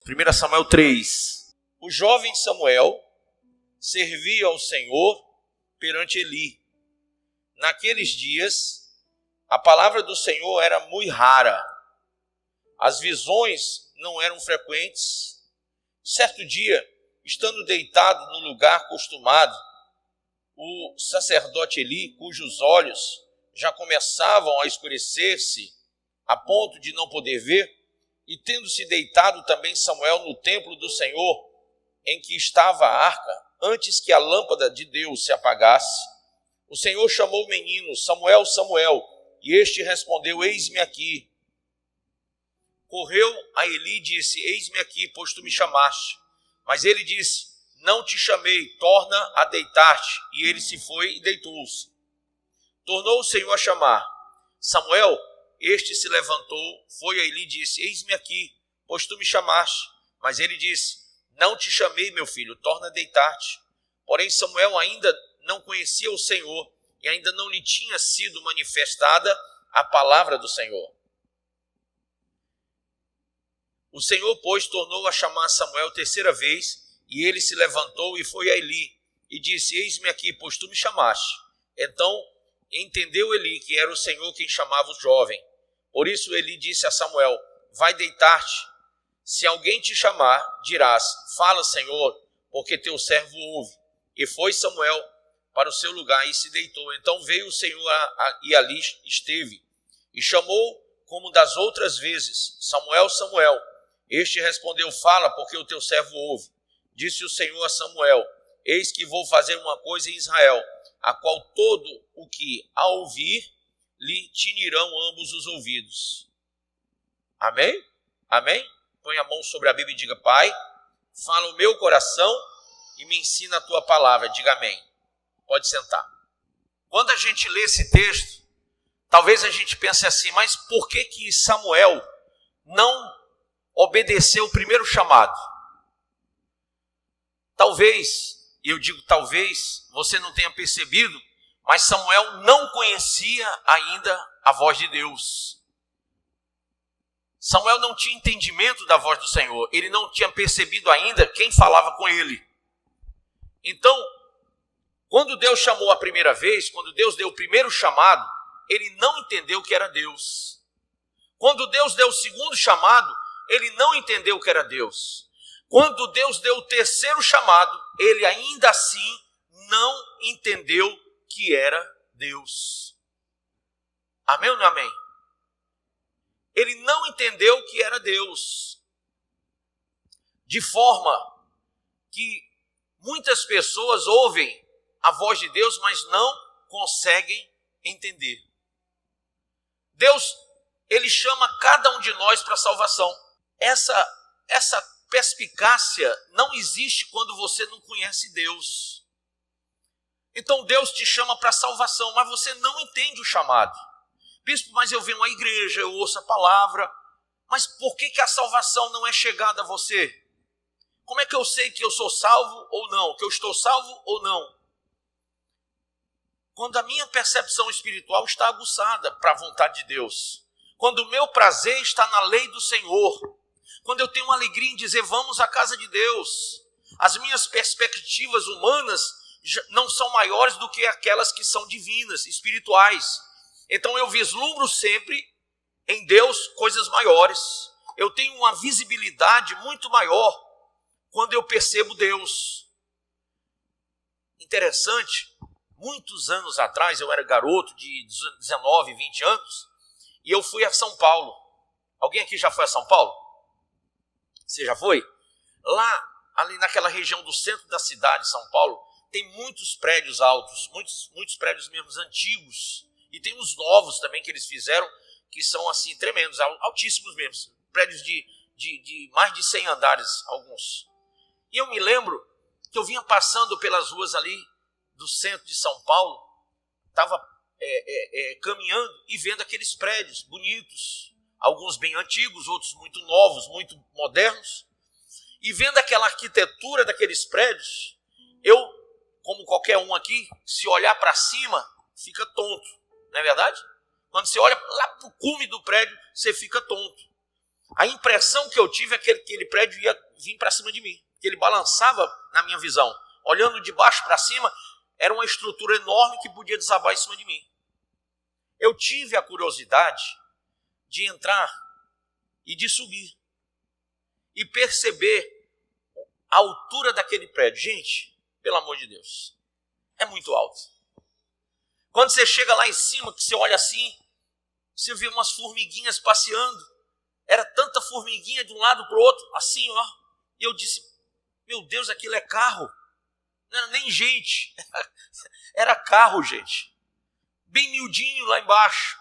1 Samuel 3. O jovem Samuel servia ao Senhor perante Eli. Naqueles dias, a palavra do Senhor era muito rara. As visões não eram frequentes. Certo dia, estando deitado no lugar acostumado, o sacerdote Eli, cujos olhos já começavam a escurecer-se a ponto de não poder ver, e tendo-se deitado também Samuel no templo do Senhor, em que estava a arca, antes que a lâmpada de Deus se apagasse, o Senhor chamou o menino: Samuel, Samuel, e este respondeu: eis-me aqui. Correu a Eli e disse: eis-me aqui, pois tu me chamaste. Mas ele disse: não te chamei, torna a deitar-te. E ele se foi e deitou-se. Tornou o Senhor a chamar: Samuel. Este se levantou, foi a Eli e disse: eis-me aqui, pois tu me chamaste. Mas ele disse: não te chamei, meu filho, torna a deitar-te. Porém Samuel ainda não conhecia o Senhor, e ainda não lhe tinha sido manifestada a palavra do Senhor. O Senhor, pois, tornou a chamar Samuel terceira vez, e ele se levantou e foi a Eli, e disse: eis-me aqui, pois tu me chamaste. Então entendeu Eli que era o Senhor quem chamava o jovem. Por isso Eli disse a Samuel: vai deitar-te. Se alguém te chamar, dirás: fala, Senhor, porque teu servo ouve. E foi Samuel para o seu lugar e se deitou. Então veio o Senhor e ali esteve, e chamou como das outras vezes: Samuel, Samuel. Este respondeu: fala, porque o teu servo ouve. Disse o Senhor a Samuel: eis que vou fazer uma coisa em Israel, a qual todo o que a ouvir lhe tinirão ambos os ouvidos. Amém? Amém? Põe a mão sobre a Bíblia e diga: Pai, fala o meu coração e me ensina a tua palavra. Diga amém. Pode sentar. Quando a gente lê esse texto, talvez a gente pense assim: mas por que Samuel não obedeceu o primeiro chamado? Talvez, e eu digo talvez, você não tenha percebido, mas Samuel não conhecia ainda a voz de Deus. Samuel não tinha entendimento da voz do Senhor. Ele não tinha percebido ainda quem falava com ele. Então, quando Deus chamou a primeira vez, quando Deus deu o primeiro chamado, ele não entendeu que era Deus. Quando Deus deu o segundo chamado, ele não entendeu que era Deus. Quando Deus deu o terceiro chamado, ele ainda assim não entendeu que era Deus. Amém ou não amém? Ele não entendeu que era Deus. De forma que muitas pessoas ouvem a voz de Deus, mas não conseguem entender. Deus, ele chama cada um de nós para a salvação. Essa perspicácia não existe quando você não conhece Deus. Então Deus te chama para a salvação, mas você não entende o chamado. Bispo, mas eu venho à igreja, eu ouço a palavra, mas por que a salvação não é chegada a você? Como é que eu sei que eu sou salvo ou não, que eu estou salvo ou não? Quando a minha percepção espiritual está aguçada para a vontade de Deus, quando o meu prazer está na lei do Senhor, quando eu tenho uma alegria em dizer vamos à casa de Deus, as minhas perspectivas humanas não são maiores do que aquelas que são divinas, espirituais. Então eu vislumbro sempre em Deus coisas maiores. Eu tenho uma visibilidade muito maior quando eu percebo Deus. Interessante, muitos anos atrás, eu era garoto de 19, 20 anos, e eu fui a São Paulo. Alguém aqui já foi a São Paulo? Você já foi? Lá, ali naquela região do centro da cidade de São Paulo, tem muitos prédios altos, muitos prédios mesmo antigos. E tem uns novos também que eles fizeram, que são assim tremendos, altíssimos mesmo. Prédios de mais de 100 andares, alguns. E eu me lembro que eu vinha passando pelas ruas ali do centro de São Paulo, estava caminhando e vendo aqueles prédios bonitos, alguns bem antigos, outros muito novos, muito modernos. E vendo aquela arquitetura daqueles prédios, eu, como qualquer um aqui, se olhar para cima, fica tonto. Não é verdade? Quando você olha lá para o cume do prédio, você fica tonto. A impressão que eu tive é que aquele prédio ia vir para cima de mim, que ele balançava na minha visão. Olhando de baixo para cima, era uma estrutura enorme que podia desabar em cima de mim. Eu tive a curiosidade de entrar e de subir e perceber a altura daquele prédio. Gente, pelo amor de Deus, é muito alto. Quando você chega lá em cima, que você olha assim, você vê umas formiguinhas passeando. Era tanta formiguinha de um lado para o outro, assim, ó. E eu disse, meu Deus, aquilo é carro. Não era nem gente. Era carro, gente. Bem miudinho lá embaixo.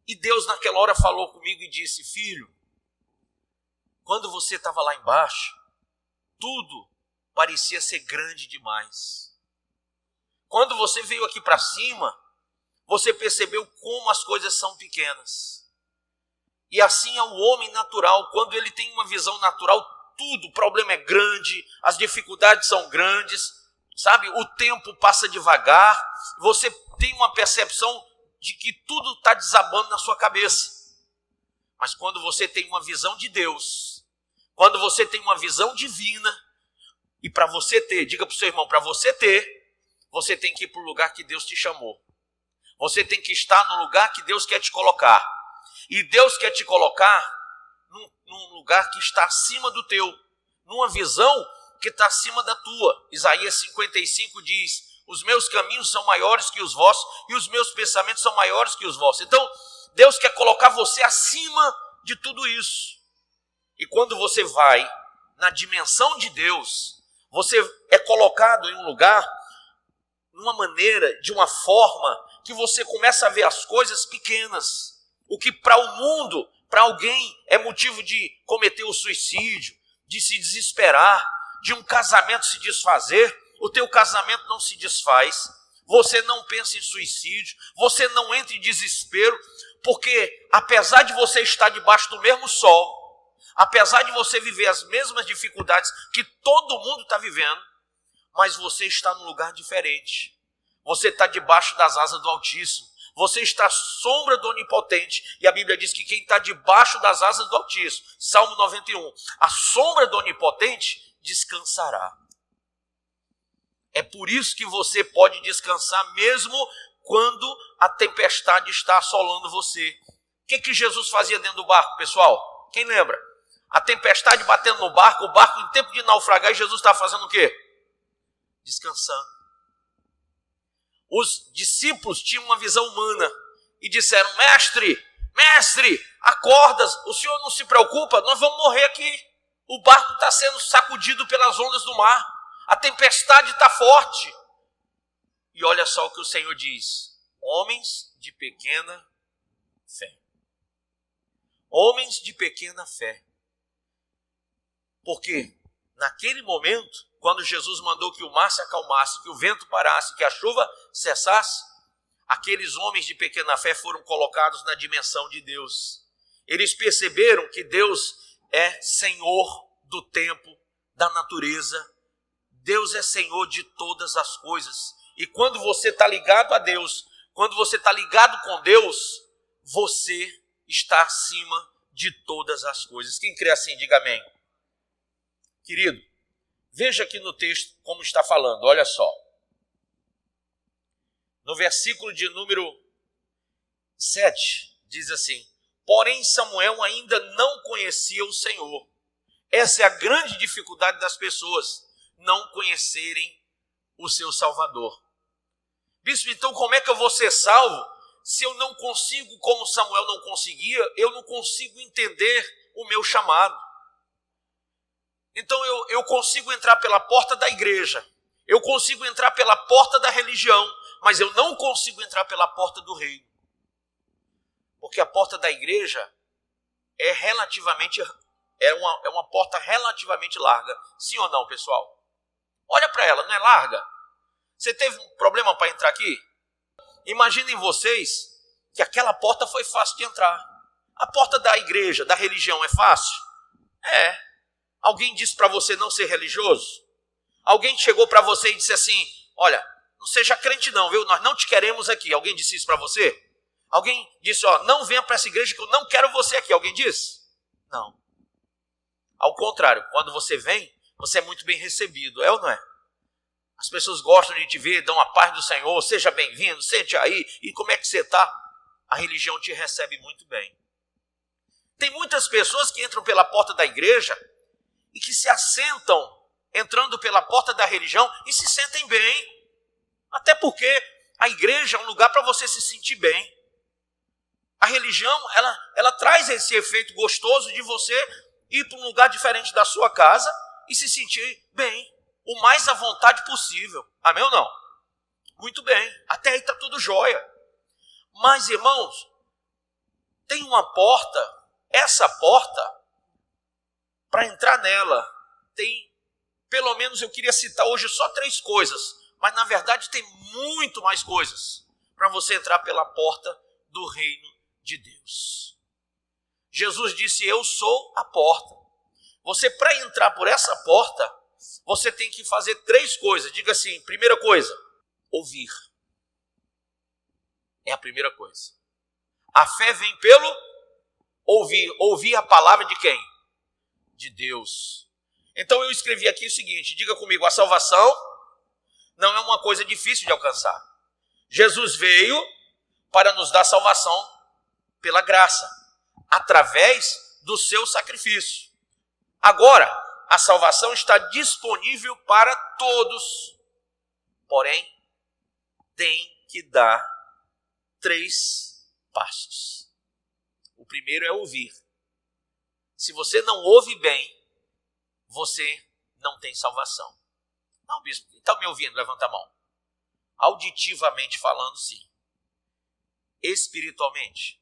E Deus naquela hora falou comigo e disse, filho, quando você estava lá embaixo, tudo parecia ser grande demais. Quando você veio aqui para cima, você percebeu como as coisas são pequenas. E assim é o homem natural, quando ele tem uma visão natural, tudo, o problema é grande, as dificuldades são grandes, sabe? O tempo passa devagar, você tem uma percepção de que tudo está desabando na sua cabeça. Mas quando você tem uma visão de Deus, quando você tem uma visão divina, e para você ter, diga para o seu irmão, para você ter, você tem que ir para o lugar que Deus te chamou. Você tem que estar no lugar que Deus quer te colocar. E Deus quer te colocar num lugar que está acima do teu, numa visão que está acima da tua. Isaías 55 diz, os meus caminhos são maiores que os vossos e os meus pensamentos são maiores que os vossos. Então, Deus quer colocar você acima de tudo isso. E quando você vai na dimensão de Deus, você é colocado em um lugar, de uma maneira, de uma forma, que você começa a ver as coisas pequenas. O que para o mundo, para alguém, é motivo de cometer o suicídio, de se desesperar, de um casamento se desfazer, o teu casamento não se desfaz, você não pensa em suicídio, você não entra em desespero, porque apesar de você estar debaixo do mesmo sol, apesar de você viver as mesmas dificuldades que todo mundo está vivendo, mas você está num lugar diferente. Você está debaixo das asas do Altíssimo. Você está à sombra do Onipotente. E a Bíblia diz que quem está debaixo das asas do Altíssimo, Salmo 91, a sombra do Onipotente descansará. É por isso que você pode descansar mesmo quando a tempestade está assolando você. O que Jesus fazia dentro do barco, pessoal? Quem lembra? A tempestade batendo no barco, o barco em tempo de naufragar, e Jesus estava fazendo o quê? Descansando. Os discípulos tinham uma visão humana e disseram, mestre, acorda, o senhor não se preocupa, nós vamos morrer aqui. O barco está sendo sacudido pelas ondas do mar, a tempestade está forte. E olha só o que o Senhor diz, homens de pequena fé. Homens de pequena fé. Porque naquele momento, quando Jesus mandou que o mar se acalmasse, que o vento parasse, que a chuva cessasse, aqueles homens de pequena fé foram colocados na dimensão de Deus. Eles perceberam que Deus é Senhor do tempo, da natureza. Deus é Senhor de todas as coisas. E quando você está ligado a Deus, quando você está ligado com Deus, você está acima de todas as coisas. Quem crê assim, diga amém. Querido, veja aqui no texto como está falando, olha só. No versículo de número 7, diz assim, porém Samuel ainda não conhecia o Senhor. Essa é a grande dificuldade das pessoas, não conhecerem o seu Salvador. Bispo, então como é que eu vou ser salvo se eu não consigo, como Samuel não conseguia, eu não consigo entender o meu chamado? Então eu consigo entrar pela porta da igreja, eu consigo entrar pela porta da religião, mas eu não consigo entrar pela porta do reino. Porque a porta da igreja é uma porta relativamente larga. Sim ou não, pessoal? Olha para ela, não é larga? Você teve um problema para entrar aqui? Imaginem vocês que aquela porta foi fácil de entrar. A porta da igreja, da religião é fácil? É. Alguém disse para você não ser religioso? Alguém chegou para você e disse assim, olha, não seja crente não, viu? Nós não te queremos aqui. Alguém disse isso para você? Alguém disse, ó, não venha para essa igreja que eu não quero você aqui. Alguém disse? Não. Ao contrário, quando você vem, você é muito bem recebido, é ou não é? As pessoas gostam de te ver, dão a paz do Senhor, seja bem-vindo, sente aí, e como é que você está? A religião te recebe muito bem. Tem muitas pessoas que entram pela porta da igreja e que se assentam entrando pela porta da religião e se sentem bem. Até porque a igreja é um lugar para você se sentir bem. A religião, ela traz esse efeito gostoso de você ir para um lugar diferente da sua casa e se sentir bem, o mais à vontade possível. Amém ou não? Muito bem, até aí está tudo jóia. Mas, irmãos, tem uma porta, essa porta, para entrar nela, tem, pelo menos eu queria citar hoje só 3 coisas, mas na verdade tem muito mais coisas para você entrar pela porta do reino de Deus. Jesus disse, eu sou a porta. Você, para entrar por essa porta, você tem que fazer 3 coisas. Diga assim, primeira coisa, ouvir. É a primeira coisa. A fé vem pelo ouvir. Ouvir a palavra de quem? De Deus. Então eu escrevi aqui o seguinte, diga comigo, a salvação não é uma coisa difícil de alcançar. Jesus veio para nos dar salvação pela graça, através do seu sacrifício. Agora, a salvação está disponível para todos. Porém, tem que dar 3 passos. O primeiro é ouvir. Se você não ouve bem, você não tem salvação. Não, bispo, está me ouvindo? Levanta a mão. Auditivamente falando, sim. Espiritualmente,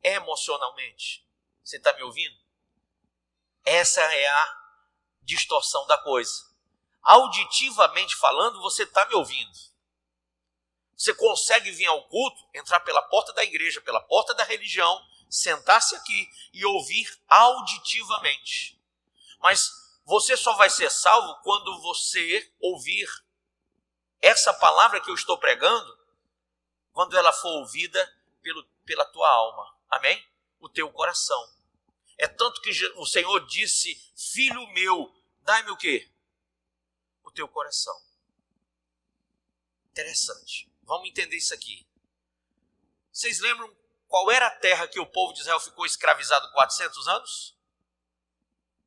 emocionalmente, você está me ouvindo? Essa é a distorção da coisa. Auditivamente falando, você está me ouvindo. Você consegue vir ao culto, entrar pela porta da igreja, pela porta da religião, sentar-se aqui e ouvir auditivamente. Mas você só vai ser salvo quando você ouvir essa palavra que eu estou pregando, quando ela for ouvida pela tua alma. Amém? O teu coração. É tanto que o Senhor disse, filho meu, dai-me o quê? O teu coração. Interessante. Vamos entender isso aqui. Vocês lembram qual era a terra que o povo de Israel ficou escravizado 400 anos?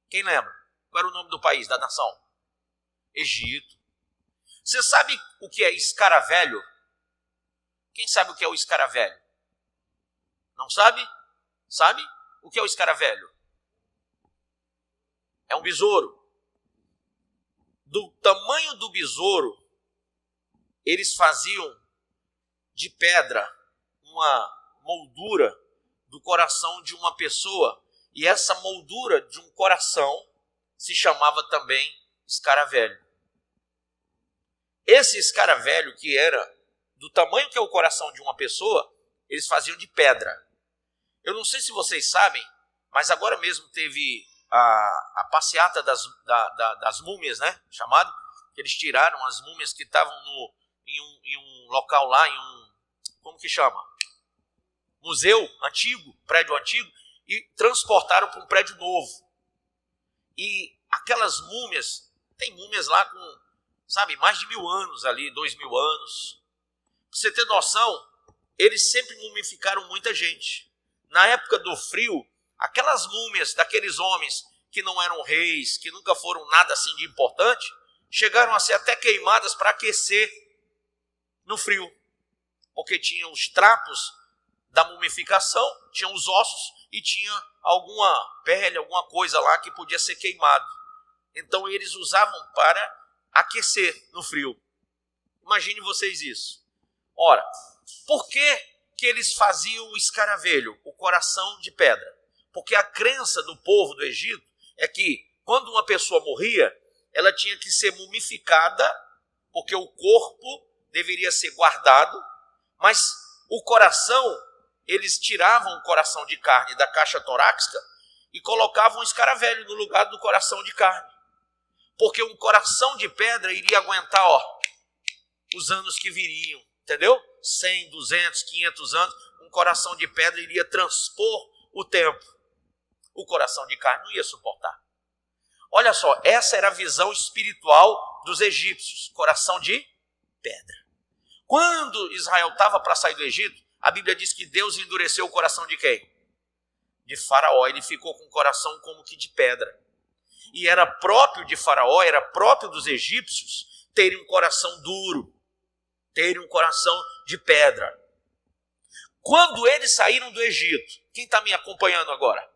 Quem lembra? Qual era o nome do país, da nação? Egito. Você sabe o que é escaravelho? Quem sabe o que é o escaravelho? Não sabe? Sabe? O que é o escaravelho? É um besouro. Do tamanho do besouro, eles faziam de pedra uma moldura do coração de uma pessoa. E essa moldura de um coração se chamava também escaravelho. Esse escaravelho, que era do tamanho que é o coração de uma pessoa, eles faziam de pedra. Eu não sei se vocês sabem, mas agora mesmo teve a passeata das múmias, né? Chamado, que eles tiraram as múmias que estavam em um local lá, como que chama? Museu antigo, prédio antigo, e transportaram para um prédio novo. E aquelas múmias, tem múmias lá com, sabe, mais de 1000 anos ali, 2000 anos. Pra você ter noção, eles sempre mumificaram muita gente. Na época do frio, aquelas múmias daqueles homens que não eram reis, que nunca foram nada assim de importante, chegaram a ser até queimadas para aquecer no frio. Porque tinham os trapos da mumificação, tinham os ossos e tinha alguma pele, alguma coisa lá que podia ser queimado. Então eles usavam para aquecer no frio. Imagine vocês isso. Ora, por que eles faziam o escaravelho, o coração de pedra? Porque a crença do povo do Egito é que quando uma pessoa morria, ela tinha que ser mumificada, porque o corpo deveria ser guardado, mas o coração, eles tiravam o coração de carne da caixa torácica e colocavam o escaravelho no lugar do coração de carne. Porque um coração de pedra iria aguentar, os anos que viriam. entendeu? 100, 200, 500 anos, um coração de pedra iria transpor o tempo. O coração de carne não ia suportar. Olha só, essa era a visão espiritual dos egípcios, coração de pedra. Quando Israel estava para sair do Egito, a Bíblia diz que Deus endureceu o coração de quem? De Faraó. Ele ficou com o coração como que de pedra. E era próprio de Faraó, era próprio dos egípcios terem um coração duro, terem um coração de pedra. Quando eles saíram do Egito, quem está me acompanhando agora?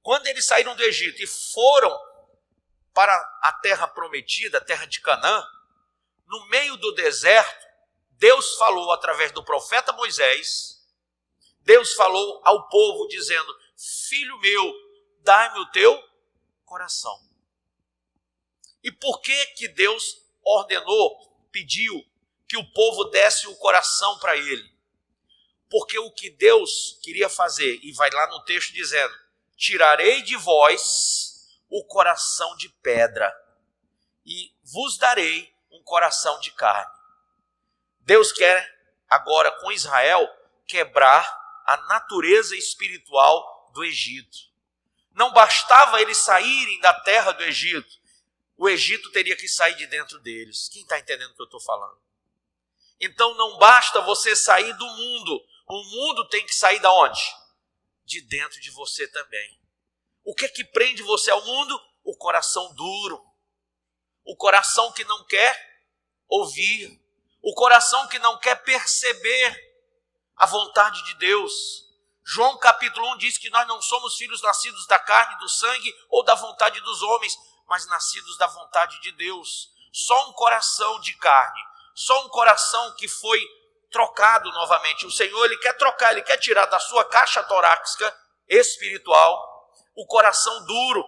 Quando eles saíram do Egito e foram para a terra prometida, a terra de Canaã, no meio do deserto, Deus falou através do profeta Moisés, Deus falou ao povo dizendo: filho meu, dai-me o teu coração. E por que Deus ordenou, pediu que o povo desse o coração para ele? Porque o que Deus queria fazer, e vai lá no texto dizendo: tirarei de vós o coração de pedra e vos darei um coração de carne. Deus quer agora com Israel quebrar a natureza espiritual do Egito. Não bastava eles saírem da terra do Egito, o Egito teria que sair de dentro deles. Quem está entendendo o que eu estou falando? Então não basta você sair do mundo, o mundo tem que sair da onde? De dentro de você também. O que é que prende você ao mundo? O coração duro, o coração que não quer ouvir, o coração que não quer perceber a vontade de Deus. João capítulo 1 diz que nós não somos filhos nascidos da carne, do sangue ou da vontade dos homens, mas nascidos da vontade de Deus. Só um coração de carne, só um coração que foi trocado novamente. O Senhor, Ele quer trocar, Ele quer tirar da sua caixa torácica espiritual o coração duro,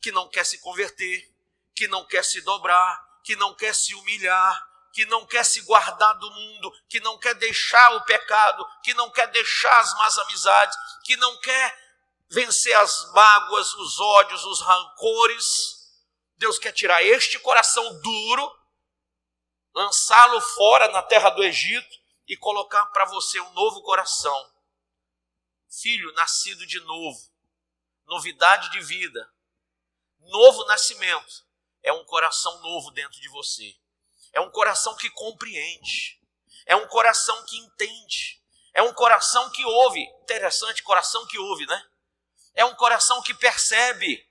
que não quer se converter, que não quer se dobrar, que não quer se humilhar, que não quer se guardar do mundo, que não quer deixar o pecado, que não quer deixar as más amizades, que não quer vencer as mágoas, os ódios, os rancores. Deus quer tirar este coração duro, lançá-lo fora na terra do Egito e colocar para você um novo coração. Filho nascido de novo, novidade de vida, novo nascimento, é um coração novo dentro de você. É um coração que compreende, é um coração que entende, é um coração que ouve. Interessante, coração que ouve, né? É um coração que percebe,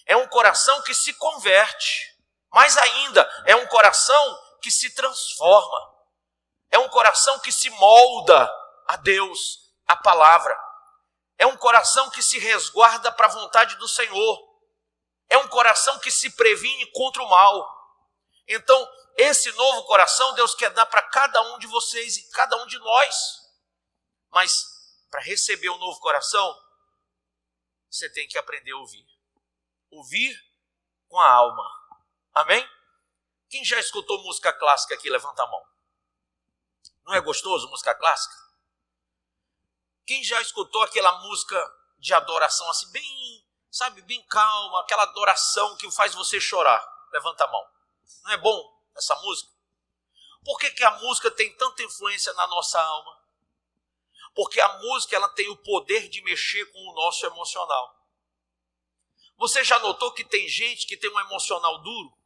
é um coração que se converte, mais ainda, é um coração que se transforma, é um coração que se molda a Deus, a palavra, é um coração que se resguarda para a vontade do Senhor, é um coração que se previne contra o mal. Então, esse novo coração Deus quer dar para cada um de vocês e cada um de nós. Mas, para receber um novo coração, você tem que aprender a ouvir. Ouvir com a alma. Amém? Quem já escutou música clássica aqui, levanta a mão. Não é gostoso música clássica? Quem já escutou aquela música de adoração assim, bem, sabe, bem calma, aquela adoração que faz você chorar? Levanta a mão. Não é bom essa música? Por que a música tem tanta influência na nossa alma? Porque a música ela tem o poder de mexer com o nosso emocional. Você já notou que tem gente que tem um emocional duro,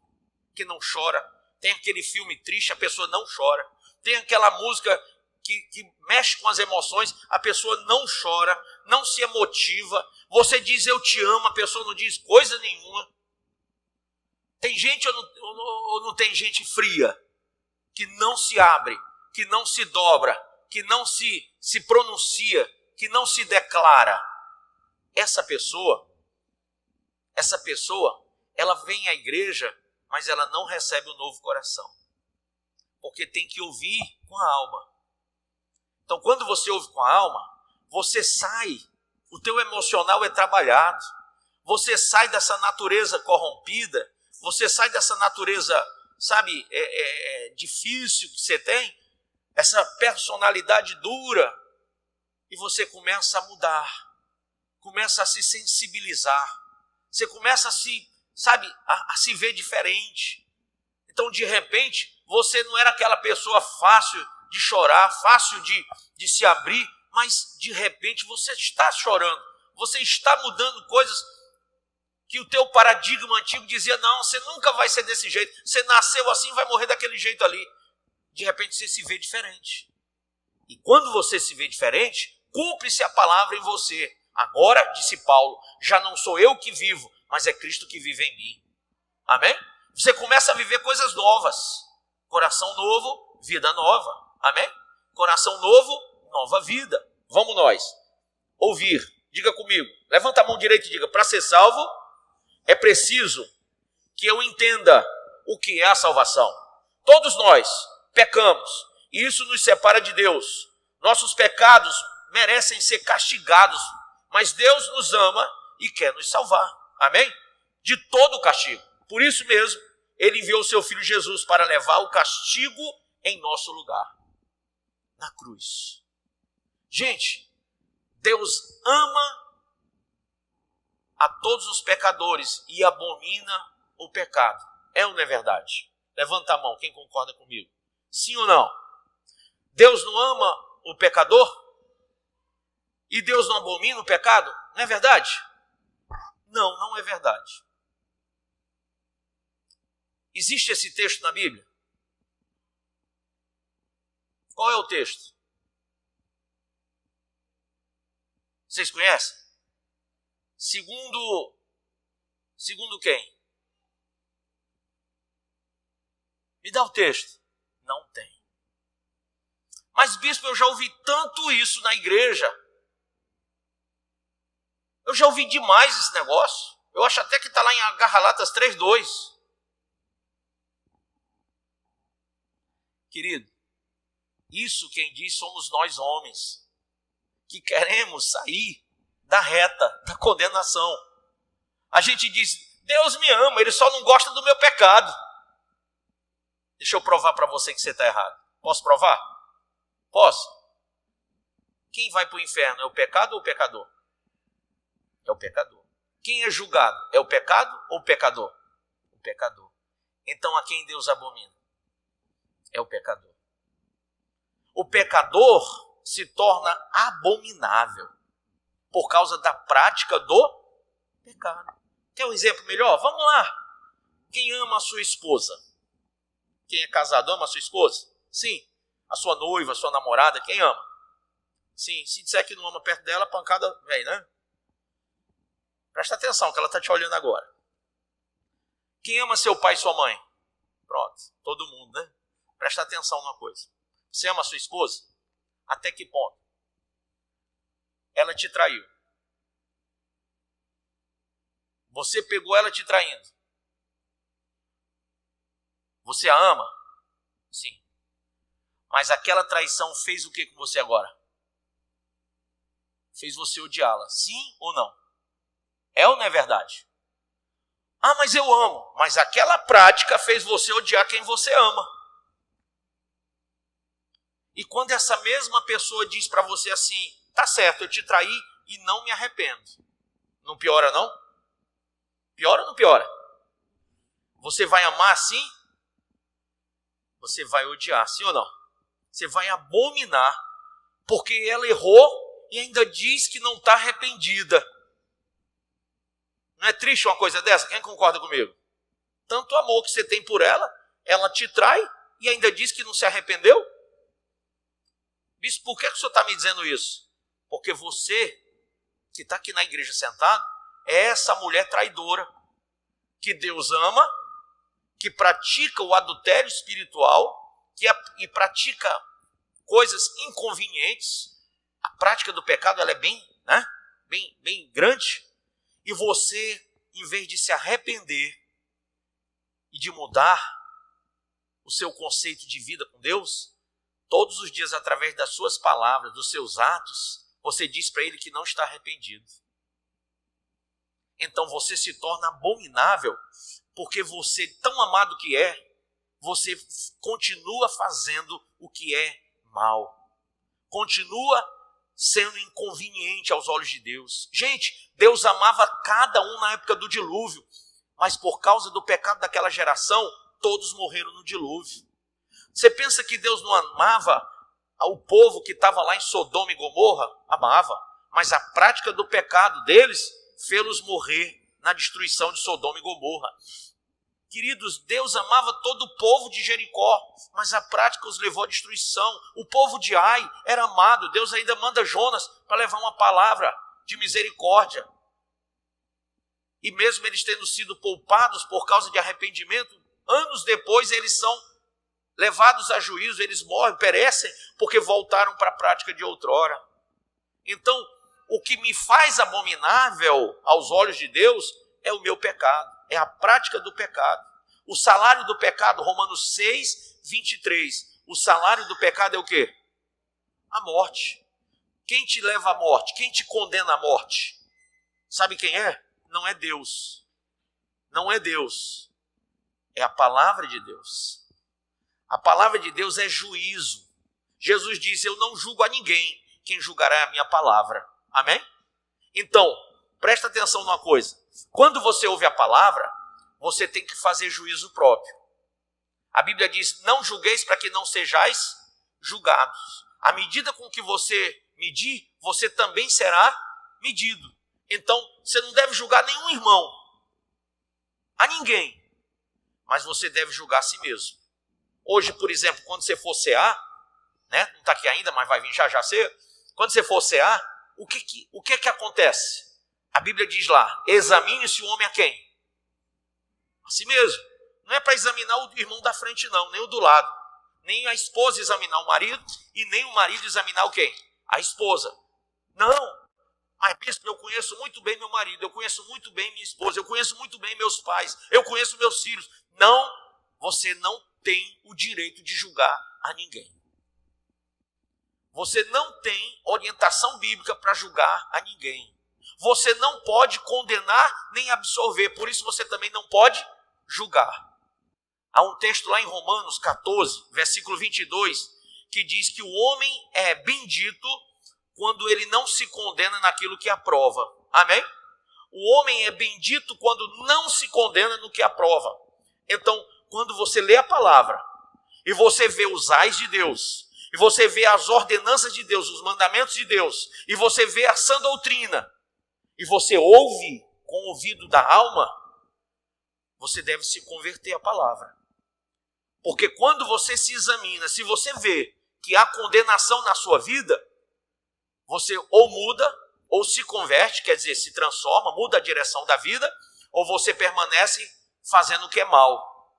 que não chora? Tem aquele filme triste, a pessoa não chora. Tem aquela música que mexe com as emoções, a pessoa não chora, não se emotiva. Você diz eu te amo, a pessoa não diz coisa nenhuma. Tem gente ou não tem gente fria, que não se abre, que não se dobra, que não se pronuncia, que não se declara. Essa pessoa, ela vem à igreja, mas ela não recebe o novo coração. Porque tem que ouvir com a alma. Então, quando você ouve com a alma, você sai, o teu emocional é trabalhado, você sai dessa natureza corrompida, você sai dessa natureza, sabe, difícil que você tem, essa personalidade dura, e você começa a mudar, começa a se sensibilizar, você começa a se, sabe, a se ver diferente. Então, de repente, você não era aquela pessoa fácil de chorar, fácil de se abrir, mas de repente você está chorando, você está mudando coisas que o teu paradigma antigo dizia, não, você nunca vai ser desse jeito, você nasceu assim, vai morrer daquele jeito ali. De repente você se vê diferente. E quando você se vê diferente, cumpre-se a palavra em você. Agora, disse Paulo, já não sou eu que vivo, mas é Cristo que vive em mim. Amém? Você começa a viver coisas novas. Coração novo, vida nova. Amém? Coração novo, nova vida. Vamos nós ouvir. Diga comigo. Levanta a mão direita e diga, para ser salvo, é preciso que eu entenda o que é a salvação. Todos nós pecamos e isso nos separa de Deus. Nossos pecados merecem ser castigados, mas Deus nos ama e quer nos salvar. Amém? De todo o castigo. Por isso mesmo, ele enviou o seu Filho Jesus para levar o castigo em nosso lugar. Na cruz. Gente, Deus ama a todos os pecadores e abomina o pecado. É ou não é verdade? Levanta a mão, quem concorda comigo? Sim ou não? Deus não ama o pecador? E Deus não abomina o pecado? Não é verdade? Não, não é verdade. Existe esse texto na Bíblia? Qual é o texto? Vocês conhecem? Segundo quem? Me dá o texto. Não tem. Mas, bispo, eu já ouvi tanto isso na igreja. Eu já ouvi demais esse negócio. Eu acho até que está lá em Gálatas 3:2. Querido, isso quem diz somos nós homens, que queremos sair da reta, da condenação. A gente diz, Deus me ama, Ele só não gosta do meu pecado. Deixa eu provar para você que você está errado. Posso provar? Posso? Quem vai para o inferno, é o pecado ou o pecador? É o pecador. Quem é julgado, é o pecado ou o pecador? O pecador. Então a quem Deus abomina? É o pecador. O pecador se torna abominável por causa da prática do pecado. Quer um exemplo melhor? Vamos lá. Quem ama a sua esposa? Quem é casado ama a sua esposa? Sim. A sua noiva, a sua namorada, quem ama? Sim. Se disser que não ama perto dela, a pancada vem, né? Presta atenção que ela está te olhando agora. Quem ama seu pai e sua mãe? Pronto. Todo mundo, né? Presta atenção numa coisa. Você ama a sua esposa? Até que ponto? Ela te traiu. Você pegou ela te traindo. Você a ama? Sim. Mas aquela traição fez o que com você agora? Fez você odiá-la. Sim ou não? É ou não é verdade? Ah, mas eu amo. Mas aquela prática fez você odiar quem você ama. E quando essa mesma pessoa diz para você assim, tá certo, eu te traí e não me arrependo. Não piora não? Piora ou não piora? Você vai amar assim? Você vai odiar, sim ou não? Você vai abominar, porque ela errou e ainda diz que não está arrependida. Não é triste uma coisa dessa? Quem concorda comigo? Tanto amor que você tem por ela, ela te trai e ainda diz que não se arrependeu? Bispo, por que o senhor está me dizendo isso? Porque você, que está aqui na igreja sentado, é essa mulher traidora, que Deus ama, que pratica o adultério espiritual, e pratica coisas inconvenientes. A prática do pecado ela é bem grande. E você, em vez de se arrepender e de mudar o seu conceito de vida com Deus, todos os dias, através das suas palavras, dos seus atos, você diz para ele que não está arrependido. Então você se torna abominável, porque você, tão amado que é, você continua fazendo o que é mal. Continua sendo inconveniente aos olhos de Deus. Gente, Deus amava cada um na época do dilúvio, mas por causa do pecado daquela geração, todos morreram no dilúvio. Você pensa que Deus não amava o povo que estava lá em Sodoma e Gomorra amava, mas a prática do pecado deles fê-los morrer na destruição de Sodoma e Gomorra. Queridos, Deus amava todo o povo de Jericó, mas a prática os levou à destruição. O povo de Ai era amado, Deus ainda manda Jonas para levar uma palavra de misericórdia. E mesmo eles tendo sido poupados por causa de arrependimento, anos depois eles são levados a juízo, eles morrem, perecem, porque voltaram para a prática de outrora. Então, o que me faz abominável aos olhos de Deus é o meu pecado, é a prática do pecado. O salário do pecado, Romanos 6, 23. O salário do pecado é o quê? A morte. Quem te leva à morte? Quem te condena à morte? Sabe quem é? Não é Deus. Não é Deus. É a palavra de Deus. A palavra de Deus é juízo. Jesus disse, eu não julgo a ninguém, quem julgará é a minha palavra. Amém? Então, presta atenção numa coisa. Quando você ouve a palavra, você tem que fazer juízo próprio. A Bíblia diz, não julgueis para que não sejais julgados. À medida com que você medir, você também será medido. Então, você não deve julgar nenhum irmão, a ninguém, mas você deve julgar a si mesmo. Hoje, por exemplo, quando você for cear, né? Não está aqui ainda, mas vai vir já ceia. Quando você for cear, o que acontece? A Bíblia diz lá, examine-se o homem a quem? A si mesmo. Não é para examinar o irmão da frente não, nem o do lado. Nem a esposa examinar o marido e nem o marido examinar o quem? A esposa. Não. Mas bispo, eu conheço muito bem meu marido, eu conheço muito bem minha esposa, eu conheço muito bem meus pais, eu conheço meus filhos. Não, você não tem o direito de julgar a ninguém. Você não tem orientação bíblica para julgar a ninguém. Você não pode condenar nem absolver, por isso você também não pode julgar. Há um texto lá em Romanos 14, versículo 22, que diz que o homem é bendito quando ele não se condena naquilo que aprova. Amém? O homem é bendito quando não se condena no que aprova. Então, quando você lê a palavra e você vê os ais de Deus, e você vê as ordenanças de Deus, os mandamentos de Deus, e você vê a sã doutrina, e você ouve com o ouvido da alma, você deve se converter à palavra. Porque quando você se examina, se você vê que há condenação na sua vida, você ou muda, ou se converte, quer dizer, se transforma, muda a direção da vida, ou você permanece fazendo o que é mal.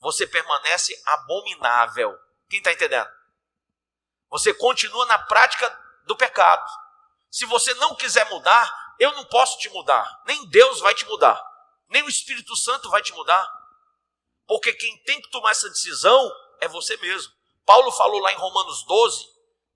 Você permanece abominável. Quem está entendendo? Você continua na prática do pecado. Se você não quiser mudar, eu não posso te mudar. Nem Deus vai te mudar. Nem o Espírito Santo vai te mudar. Porque quem tem que tomar essa decisão é você mesmo. Paulo falou lá em Romanos 12,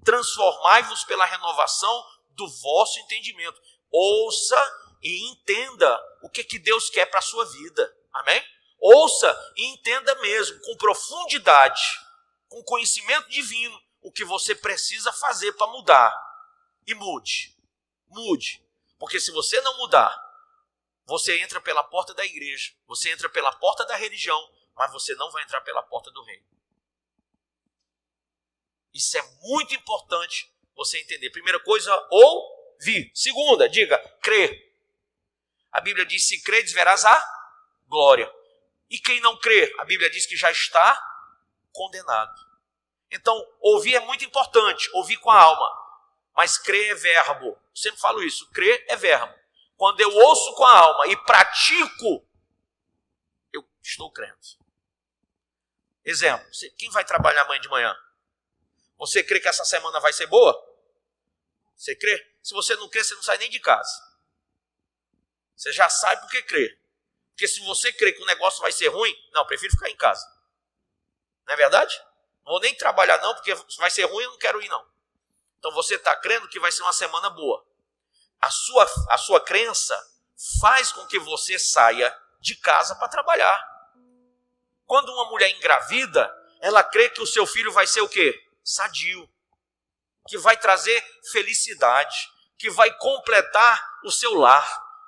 transformai-vos pela renovação do vosso entendimento. Ouça e entenda o que Deus quer para a sua vida. Amém? Ouça e entenda mesmo, com profundidade, com conhecimento divino, o que você precisa fazer para mudar. E mude. Mude. Porque se você não mudar, você entra pela porta da igreja, você entra pela porta da religião, mas você não vai entrar pela porta do reino. Isso é muito importante você entender. Primeira coisa, ouvir. Segunda, diga, crer. A Bíblia diz, se credes, verás a glória. E quem não crê, a Bíblia diz que já está condenado. Então, ouvir é muito importante, ouvir com a alma. Mas crer é verbo. Eu sempre falo isso, crer é verbo. Quando eu ouço com a alma e pratico, eu estou crendo. Exemplo, quem vai trabalhar amanhã de manhã? Você crê que essa semana vai ser boa? Você crê? Se você não crê, você não sai nem de casa. Você já sai porque crê. Porque se você crê que o negócio vai ser ruim, não, prefiro ficar em casa. Não é verdade? Não vou nem trabalhar não, porque vai ser ruim, eu não quero ir não. Então você está crendo que vai ser uma semana boa. A sua crença faz com que você saia de casa para trabalhar. Quando uma mulher engravida, ela crê que o seu filho vai ser o quê? Sadio. Que vai trazer felicidade. Que vai completar o seu lar.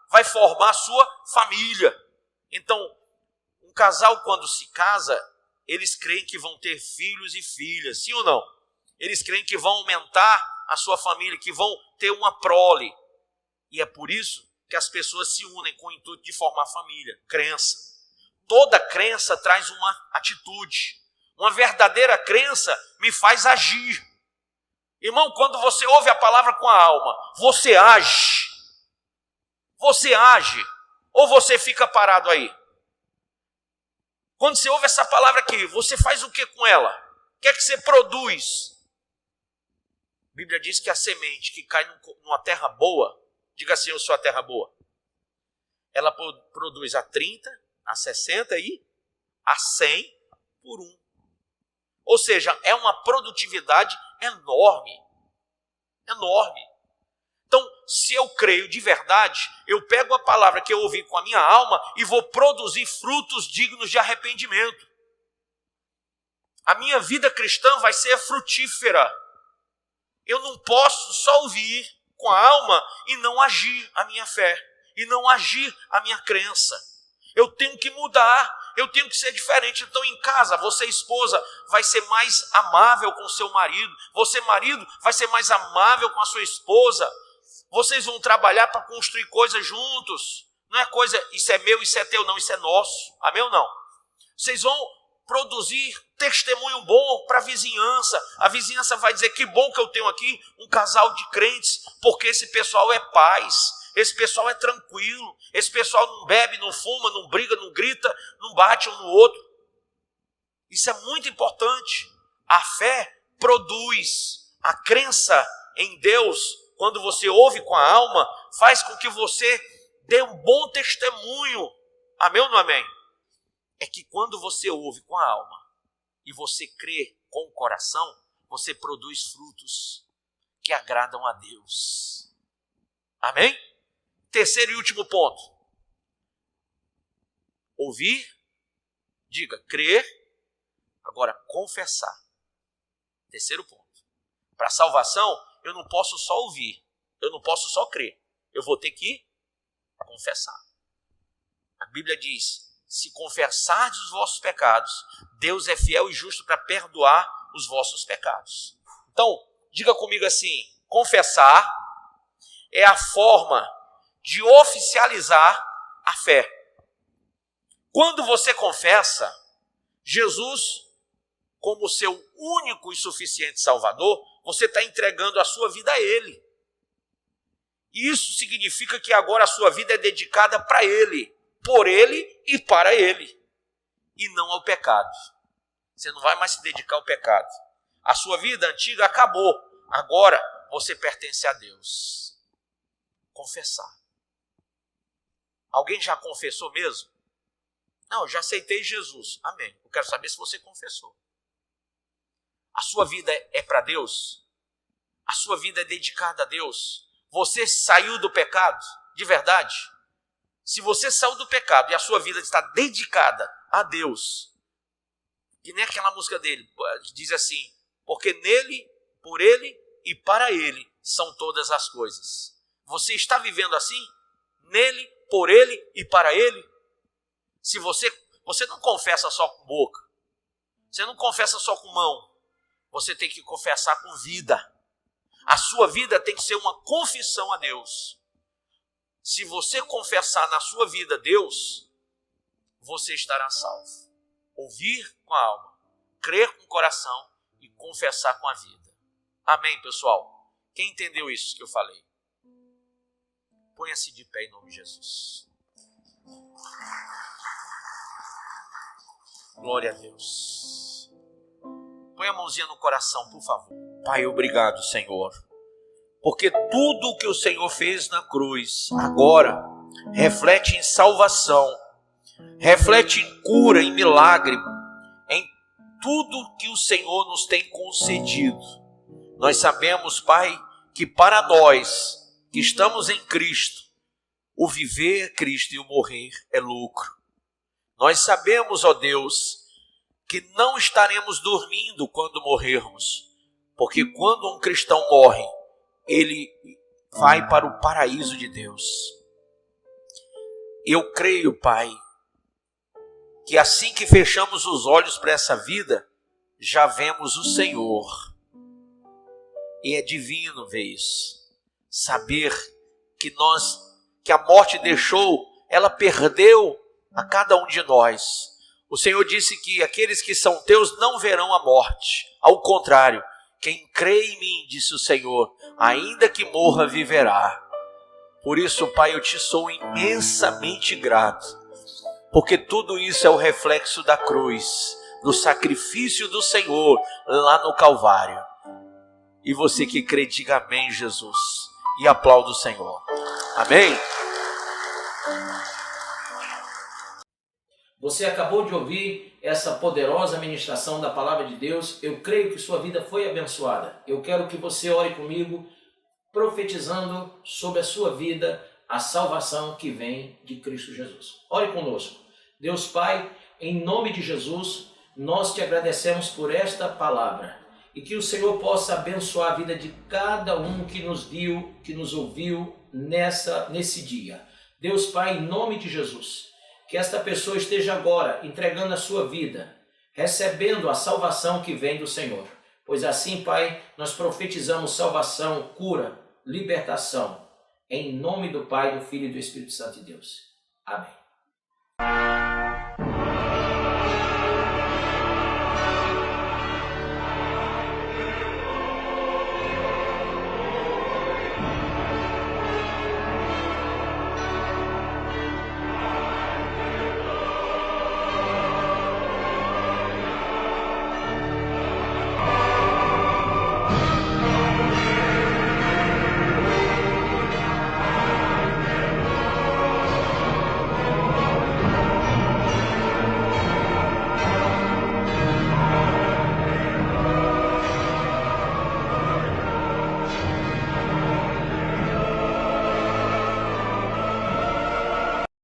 Vai formar a sua família. Então, um casal quando se casa, eles creem que vão ter filhos e filhas. Sim ou não? Eles creem que vão aumentar a sua família, que vão ter uma prole. E é por isso que as pessoas se unem com o intuito de formar família, crença. Toda crença traz uma atitude. Uma verdadeira crença me faz agir. Irmão, quando você ouve a palavra com a alma, você age. Você age. Ou você fica parado aí? Quando você ouve essa palavra aqui, você faz o que com ela? O que é que você produz? A Bíblia diz que a semente que cai numa terra boa, diga assim, eu sou a terra boa. Ela produz a 30, a 60 e a 100 por 1. Ou seja, é uma produtividade enorme. Enorme. Então, se eu creio de verdade, eu pego a palavra que eu ouvi com a minha alma e vou produzir frutos dignos de arrependimento. A minha vida cristã vai ser frutífera. Eu não posso só ouvir com a alma e não agir a minha fé, e não agir a minha crença. Eu tenho que mudar, eu tenho que ser diferente. Então em casa, você esposa vai ser mais amável com o seu marido, você marido vai ser mais amável com a sua esposa. Vocês vão trabalhar para construir coisas juntos. Não é coisa, isso é meu, isso é teu, não, isso é nosso. Amém ou não? Vocês vão produzir testemunho bom para a vizinhança. A vizinhança vai dizer, que bom que eu tenho aqui um casal de crentes, porque esse pessoal é paz, esse pessoal é tranquilo, esse pessoal não bebe, não fuma, não briga, não grita, não bate um no outro. Isso é muito importante. A fé produz. A crença em Deus, quando você ouve com a alma, faz com que você dê um bom testemunho. Amém ou não amém? É que quando você ouve com a alma e você crê com o coração, você produz frutos que agradam a Deus. Amém? Terceiro e último ponto. Ouvir, diga, crer, agora confessar. Terceiro ponto. Para a salvação, eu não posso só ouvir, eu não posso só crer, eu vou ter que confessar. A Bíblia diz, se confessardes os vossos pecados, Deus é fiel e justo para perdoar os vossos pecados. Então, diga comigo assim, confessar é a forma de oficializar a fé. Quando você confessa Jesus como seu único e suficiente Salvador, você está entregando a sua vida a Ele. Isso significa que agora a sua vida é dedicada para Ele, por Ele e para Ele, e não ao pecado. Você não vai mais se dedicar ao pecado. A sua vida antiga acabou. Agora você pertence a Deus. Confessar. Alguém já confessou mesmo? Não, eu já aceitei Jesus. Amém. Eu quero saber se você confessou. A sua vida é para Deus? A sua vida é dedicada a Deus? Você saiu do pecado? De verdade? Se você saiu do pecado e a sua vida está dedicada a Deus, que nem aquela música dele, diz assim, porque nele, por ele e para ele são todas as coisas. Você está vivendo assim? Nele, por ele e para ele? Se você não confessa só com boca, você não confessa só com mão, você tem que confessar com vida. A sua vida tem que ser uma confissão a Deus. Se você confessar na sua vida Deus, você estará salvo. Ouvir com a alma, crer com o coração e confessar com a vida. Amém, pessoal? Quem entendeu isso que eu falei? Ponha-se de pé em nome de Jesus. Glória a Deus. Põe a mãozinha no coração, por favor. Pai, obrigado, Senhor. Porque tudo o que o Senhor fez na cruz, agora, reflete em salvação, reflete em cura, em milagre, em tudo que o Senhor nos tem concedido. Nós sabemos, Pai, que para nós que estamos em Cristo, o viver é Cristo e o morrer é lucro. Nós sabemos, ó Deus, que não estaremos dormindo quando morrermos, porque quando um cristão morre, ele vai para o paraíso de Deus. Eu creio, Pai, que assim que fechamos os olhos para essa vida, já vemos o Senhor. E é divino ver isso. Saber que a morte deixou, ela perdeu a cada um de nós. O Senhor disse que aqueles que são teus não verão a morte. Ao contrário, quem crê em mim, disse o Senhor, ainda que morra, viverá. Por isso, Pai, eu te sou imensamente grato, porque tudo isso é o reflexo da cruz, do sacrifício do Senhor lá no Calvário. E você que crê, diga amém, Jesus, e aplauda o Senhor. Amém? Você acabou de ouvir essa poderosa ministração da Palavra de Deus. Eu creio que sua vida foi abençoada. Eu quero que você ore comigo, profetizando sobre a sua vida a salvação que vem de Cristo Jesus. Ore conosco. Deus Pai, em nome de Jesus, nós te agradecemos por esta palavra e que o Senhor possa abençoar a vida de cada um que nos viu, que nos ouviu nesse dia. Deus Pai, em nome de Jesus, que esta pessoa esteja agora entregando a sua vida, recebendo a salvação que vem do Senhor. Pois assim, Pai, nós profetizamos salvação, cura, libertação, em nome do Pai, do Filho e do Espírito Santo de Deus. Amém.